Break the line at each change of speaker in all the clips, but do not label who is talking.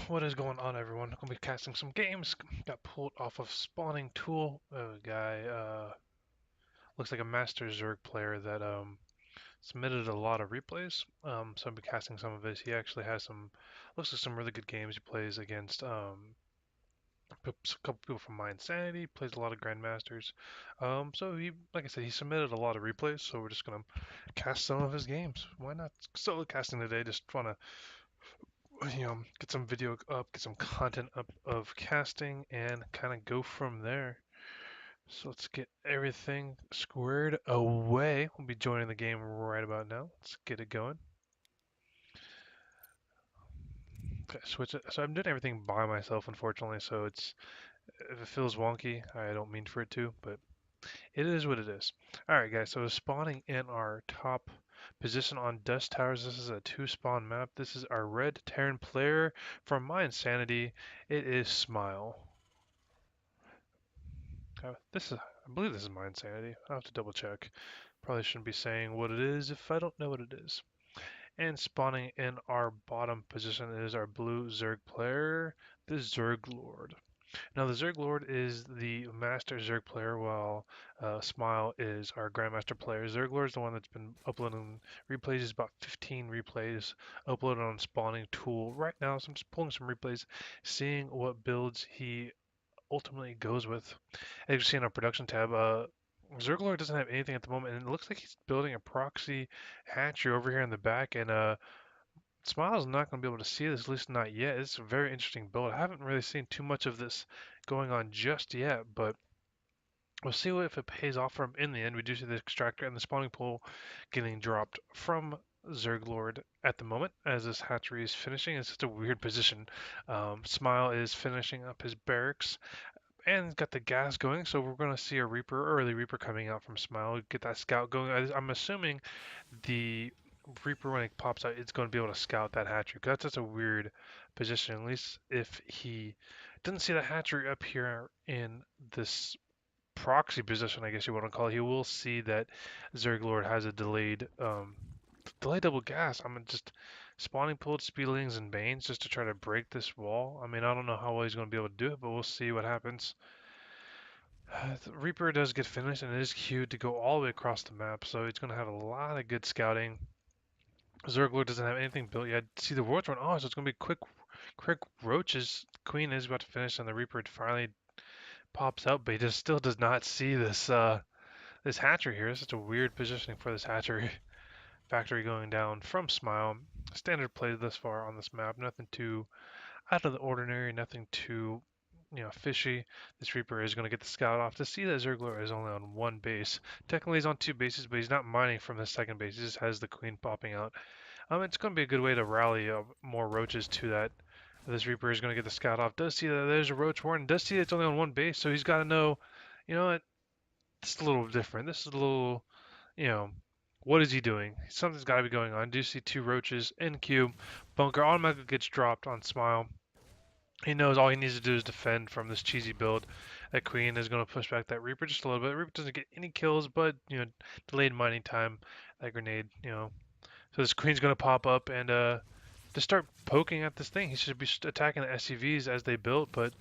What is going on, everyone? Gonna be casting some games. Got pulled off of spawning tool. Guy looks like a master Zerg player that submitted a lot of replays. So I'll be casting some of his. He actually has looks like some really good games. He plays against a couple people from My Insanity. Plays a lot of grandmasters. So he, like I said, he submitted a lot of replays. So we're just gonna cast some of his games. Why not? Solo casting today. Just wanna get some video up, get some content up of casting, and kind of go from there. So let's get everything squared away. We'll be joining the game right about now. Let's get it going. Okay, switch it. So I'm doing everything by myself, unfortunately. So if it feels wonky, I don't mean for it to, but it is what it is. All right, guys. So spawning in our top position on Dust Towers. This is a two-spawn map. This is our red Terran player from My Insanity. It is Smile. I believe this is My Insanity. I'll have to double check. Probably shouldn't be saying what it is if I don't know what it is. And spawning in our bottom position is our blue Zerg player, the TheZergLord. Now, the TheZergLord is the master Zerg player, while Smile is our Grandmaster player. TheZergLord is the one that's been uploading replays. It's about 15 replays uploaded on spawning tool right now. So I'm just pulling some replays, seeing what builds he ultimately goes with. As you see in our production tab, TheZergLord doesn't have anything at the moment, and it looks like he's building a proxy hatchery over here in the back, and Smile's not going to be able to see this, at least not yet. It's a very interesting build. I haven't really seen too much of this going on just yet, but we'll see if it pays off for him in the end. We do see the extractor and the spawning pool getting dropped from TheZergLord at the moment as this hatchery is finishing. It's just a weird position. Smile is finishing up his barracks and got the gas going, so we're going to see a early Reaper coming out from Smile, get that scout going. I'm assuming the Reaper, when it pops out, it's going to be able to scout that hatchery, because that's just a weird position, at least if he doesn't see the hatchery up here in this proxy position, I guess you want to call it. He will see that TheZergLord has a delayed double gas. I'm just spawning pulled Speedlings and Banes just to try to break this wall. I mean, I don't know how well he's going to be able to do it, but we'll see what happens. The Reaper does get finished, and it is queued to go all the way across the map, so it's going to have a lot of good scouting. TheZergLord doesn't have anything built yet. See the Roach run. Oh, so it's going to be quick roaches. Queen is about to finish, and the Reaper finally pops out, but he just still does not see this hatchery here. It's such a weird positioning for this hatchery. Factory going down from Smile. Standard play thus far on this map. Nothing too out of the ordinary. Nothing too fishy. This Reaper is going to get the scout off to see that TheZergLord is only on one base. Technically, he's on two bases, but he's not mining from the second base. He just has the queen popping out. It's going to be a good way to rally more roaches to that. This Reaper is going to get the scout off. Does see that there's a roach warden. Does see that it's only on one base, so he's got to know, you know what, this is a little different. This is a little, you know, what is he doing? Something's got to be going on. Do see two roaches in cube. Bunker automatically gets dropped on Smile. He knows all he needs to do is defend from this cheesy build. That Queen is going to push back that Reaper just a little bit. Reaper doesn't get any kills, but delayed mining time. That grenade, So this Queen's going to pop up and to start poking at this thing. He should be attacking the SCVs as they build, but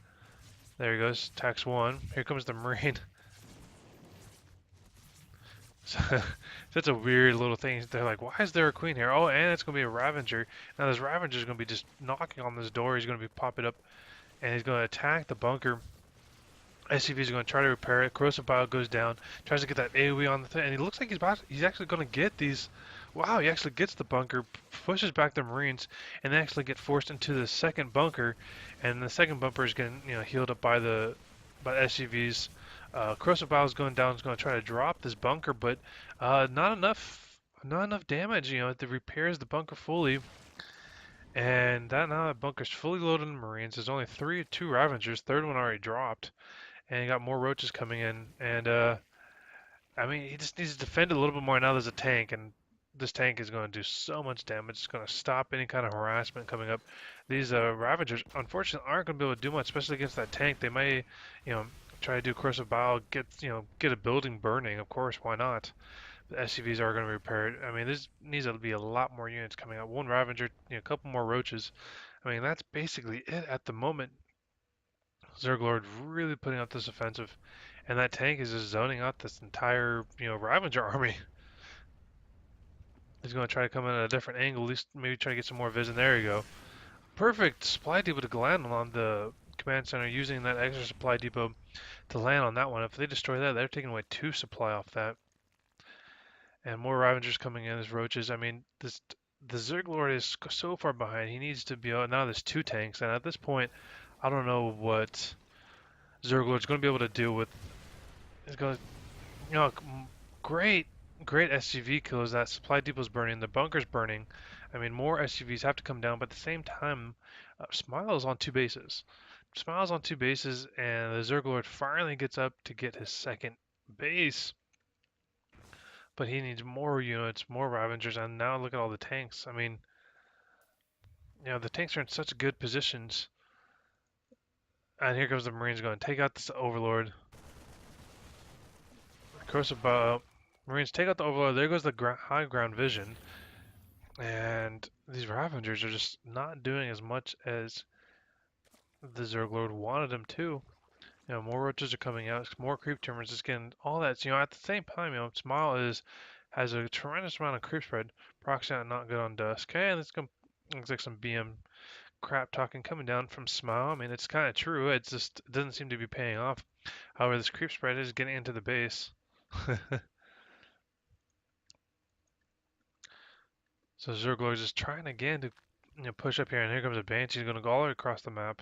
there he goes. Attacks one. Here comes the Marine. So, that's a weird little thing. They're like, why is there a queen here? Oh, and it's going to be a Ravager. Now this Ravager is going to be just knocking on this door. He's going to be popping up, and he's going to attack the bunker. SCV is going to try to repair it. Corrosive Bile goes down. Tries to get that AoE on the thing, and he looks like he's actually going to get these. Wow, he actually gets the bunker, pushes back the Marines, and they actually get forced into the second bunker. And the second bunker is getting healed up by SCVs. Corrosive Bile is going down. Is going to try to drop this bunker, but not enough damage. It repairs the bunker fully. And now that bunker's fully loaded in Marines. There's only two Ravagers. Third one already dropped, and you got more roaches coming in. And I mean, he just needs to defend a little bit more. Now there's a tank, and this tank is going to do so much damage. It's going to stop any kind of harassment coming up. These Ravagers, unfortunately, aren't going to be able to do much, especially against that tank. They may, try to do Corrosive Bile, get a building burning. Of course, why not? The SCVs are going to repair it. I mean, there needs to be a lot more units coming out. One Ravager, a couple more roaches. I mean, that's basically it at the moment. TheZergLord really putting out this offensive, and that tank is just zoning out this entire, Ravager army. He's going to try to come in at a different angle, at least maybe try to get some more vision. There you go. Perfect supply depot to land on the command center, using that extra supply depot to land on that one. If they destroy that, they're taking away 2 supply off that. And more Ravagers coming in as roaches. I mean, the TheZergLord is so far behind. He needs to be out. Now there's 2 tanks, and at this point, I don't know what TheZergLord's going to be able to do with. It's going to, great, great SCV kills. That supply depot's burning. The bunker's burning. I mean, more SCVs have to come down, but at the same time, Smile's on 2 bases. Smile's on 2 bases, and the TheZergLord finally gets up to get his second base. But he needs more units, more Ravagers, and now look at all the tanks. I mean, the tanks are in such good positions. And here comes the Marines going, take out this Overlord. Corsiva, Marines take out the Overlord. There goes the high ground vision. And these Ravagers are just not doing as much as the TheZergLord wanted them to. More roaches are coming out, more creep tumors, just getting all that. At the same time, Smile has a tremendous amount of creep spread. Proxy not good on Dusk. Okay, and looks like some BM crap talking coming down from Smile. I mean, it's kind of true. It doesn't seem to be paying off. However, this creep spread is getting into the base. So TheZergLord is just trying again to push up here, and here comes a Banshee. He's going to go all the way across the map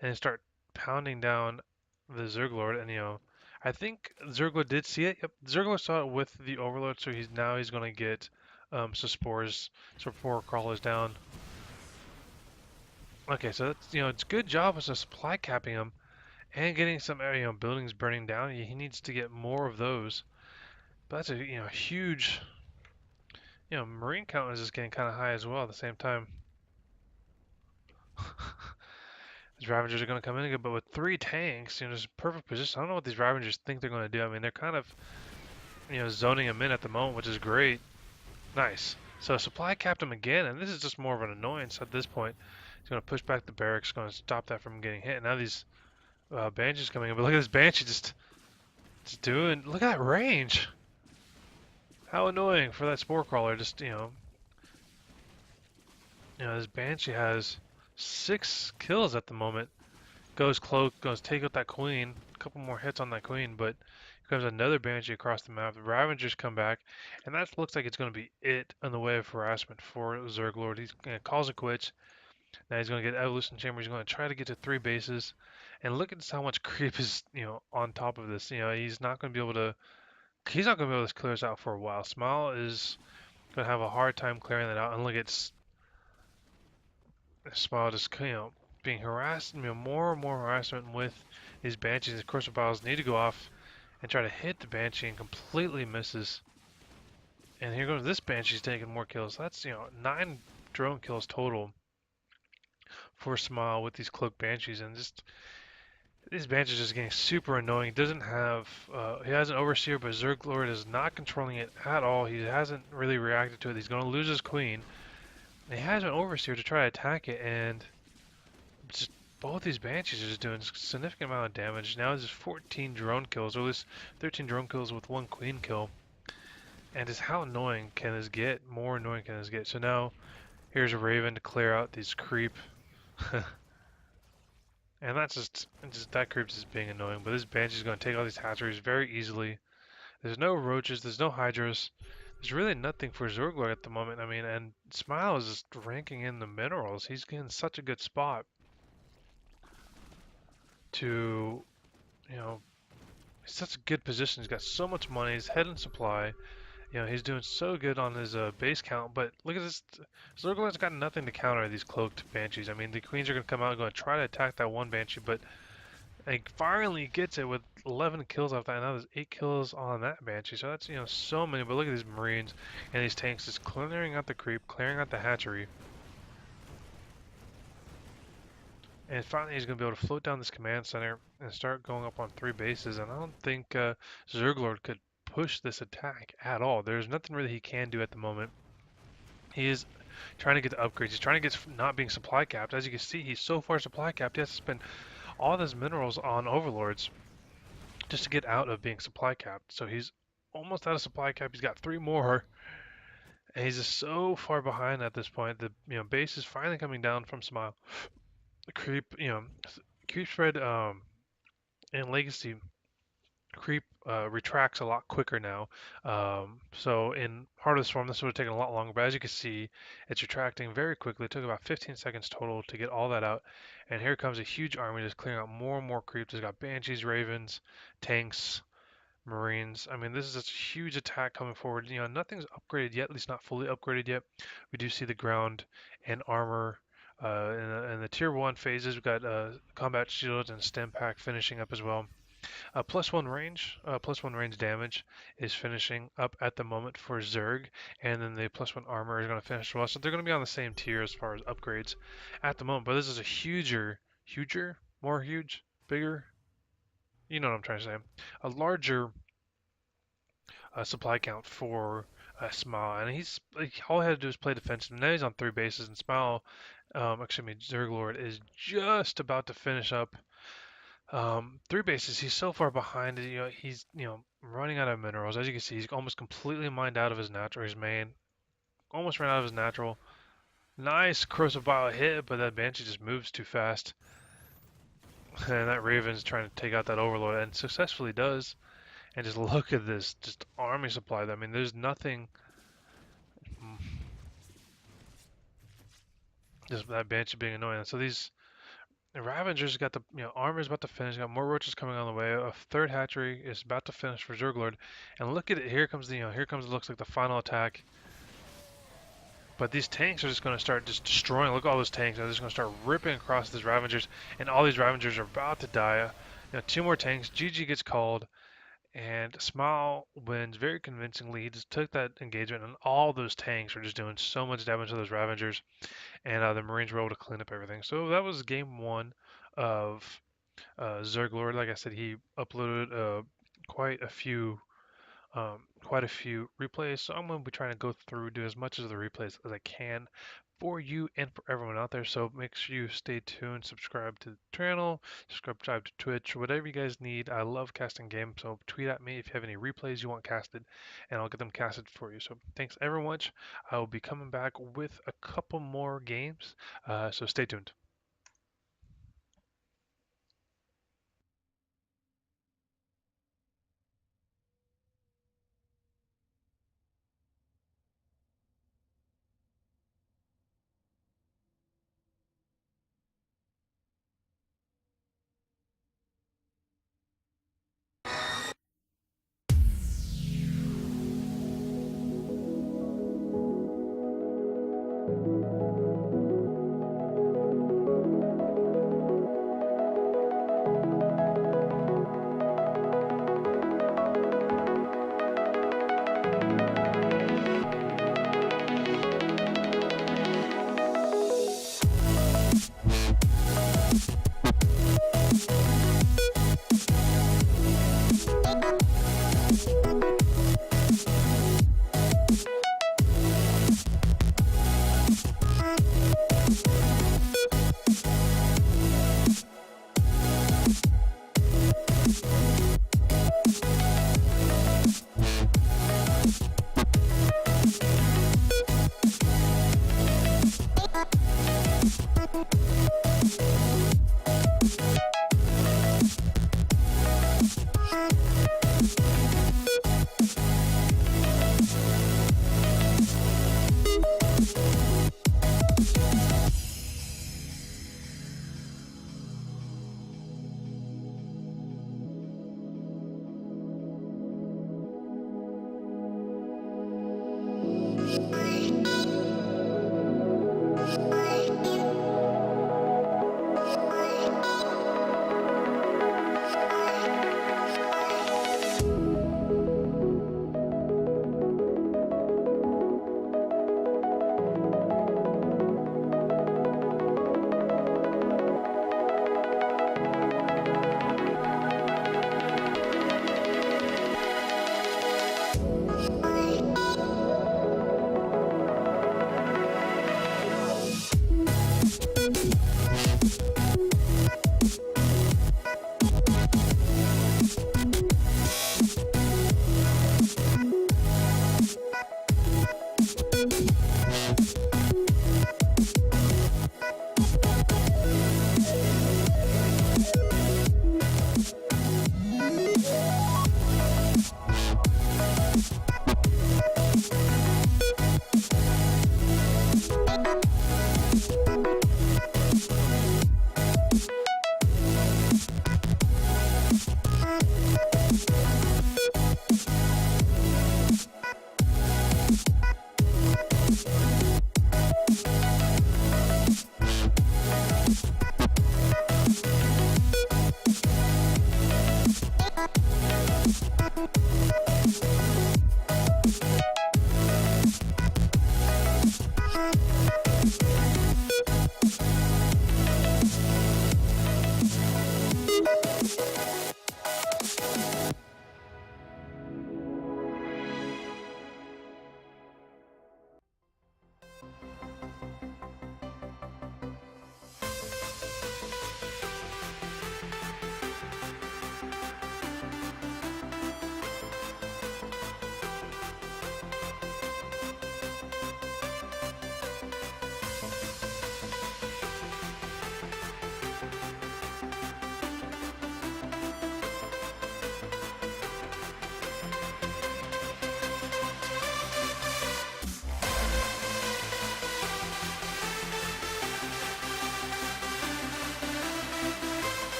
and start pounding down the TheZergLord. And I think TheZergLord did see it. Yep, TheZergLord saw it with the Overlord, so he's going to get some spores, so 4 crawlers down. Okay, so that's it's a good job as a supply capping him and getting some buildings burning down. He needs to get more of those. But that's a huge Marine count is just getting kind of high as well at the same time. These Ravagers are going to come in again, but with 3 tanks, there's a perfect position. I don't know what these Ravagers think they're going to do. I mean, they're kind of, zoning him in at the moment, which is great. Nice. So supply capped him again, and this is just more of an annoyance at this point. He's going to push back the barracks, going to stop that from getting hit. And now these Banshees coming in, but look at this Banshee just doing. Look at that range. How annoying for that Spore Crawler. Just this Banshee has 6 kills at the moment. Goes cloak, goes take out that Queen. A couple more hits on that Queen, but here comes another Banshee across the map. The Ravagers come back, and that looks like it's going to be it in the way of harassment for TheZergLord. He's going to calls it quits. Now he's going to get Evolution Chamber. He's going to try to get to 3 bases. And look at how much creep is, on top of this. He's not going to be able to. He's not going to be able to clear this out for a while. Smile is going to have a hard time clearing that out. And look, it's Smile just, being harassed, more and more harassment with these Banshees. Of course, the Biles need to go off and try to hit the Banshee and completely misses. And here goes this Banshee's taking more kills. That's 9 drone kills total for Smile with these cloaked Banshees, and just these Banshees just getting super annoying. He doesn't have he has an Overseer, but TheZergLord is not controlling it at all. He hasn't really reacted to it. He's going to lose his Queen. And he has an Overseer to try to attack it, and just both these Banshees are just doing a significant amount of damage. Now there's 14 drone kills, or at least 13 drone kills with 1 Queen kill. And just how annoying can this get? More annoying can this get? So now here's a Raven to clear out these creep. And that's just that creep's just being annoying. But this Banshee's going to take all these hatcheries very easily. There's no roaches, there's no hydras. There's really nothing for TheZergLord at the moment. I mean, and Smile is just ranking in the minerals. He's getting such a good spot to, such a good position. He's got so much money. He's head in supply. He's doing so good on his base count. But look at this. TheZergLord's got nothing to counter these cloaked Banshees. I mean, the Queens are going to come out and going to try to attack that one Banshee, but he finally gets it with 11 kills off that. And now there's 8 kills on that Banshee. So that's, so many. But look at these Marines and these tanks just clearing out the creep, clearing out the hatchery. And finally, he's going to be able to float down this command center and start going up on 3 bases. And I don't think TheZergLord could push this attack at all. There's nothing really he can do at the moment. He is trying to get the upgrades. He's trying to get not being supply capped. As you can see, he's so far supply capped. He has to spend all of his minerals on overlords just to get out of being supply capped. So he's almost out of supply cap. He's got 3 more, and he's just so far behind at this point. The base is finally coming down from Smile. The creep spread in Legacy creep retracts a lot quicker now. So in Heart of the Swarm, this would have taken a lot longer, but as you can see, it's retracting very quickly. It took about 15 seconds total to get all that out. And here comes a huge army just clearing out more and more creeps. It's got Banshees, Ravens, tanks, Marines. I mean, this is a huge attack coming forward. Nothing's upgraded yet, at least not fully upgraded yet. We do see the ground and armor. In the tier 1 phases, we've got combat shields and stem pack finishing up as well. Plus one range damage is finishing up at the moment for Zerg, and then the +1 armor is going to finish as well. So they're going to be on the same tier as far as upgrades at the moment. But this is a huger, more huge, bigger. You know what I'm trying to say. A larger supply count for Smile, and he's like, all he had to do is play defensive. Now he's on 3 bases, and Smile, TheZergLord is just about to finish up 3 bases. He's so far behind. He's running out of minerals. As you can see, he's almost completely mined out of his natural. His main almost ran out of his natural. Nice corrosive bile hit, but that Banshee just moves too fast. And that Raven's trying to take out that Overlord and successfully does. And just look at this, just army supply. I mean, there's nothing. Just that Banshee being annoying. So these Ravengers got the armor's about to finish. Got more roaches coming on the way. A third hatchery is about to finish for TheZergLord. And look at it. Here comes it looks like the final attack. But these tanks are just going to start just destroying. Look at all those tanks. They're just going to start ripping across these Ravengers. And all these Ravengers are about to die. 2 more tanks. GG gets called. And Smile wins very convincingly. He just took that engagement, and all those tanks are just doing so much damage to those Ravengers. And the Marines were able to clean up everything. So that was game 1 of TheZergLord. Like I said, he uploaded quite a few replays. So I'm going to be trying to go through, do as much of the replays as I can for you and for everyone out there. So make sure you stay tuned, subscribe to the channel, subscribe to Twitch, whatever you guys need. I love casting games, so tweet at me if you have any replays you want casted, and I'll get them casted for you. So thanks everyone much. I will be coming back with a couple more games, so stay tuned.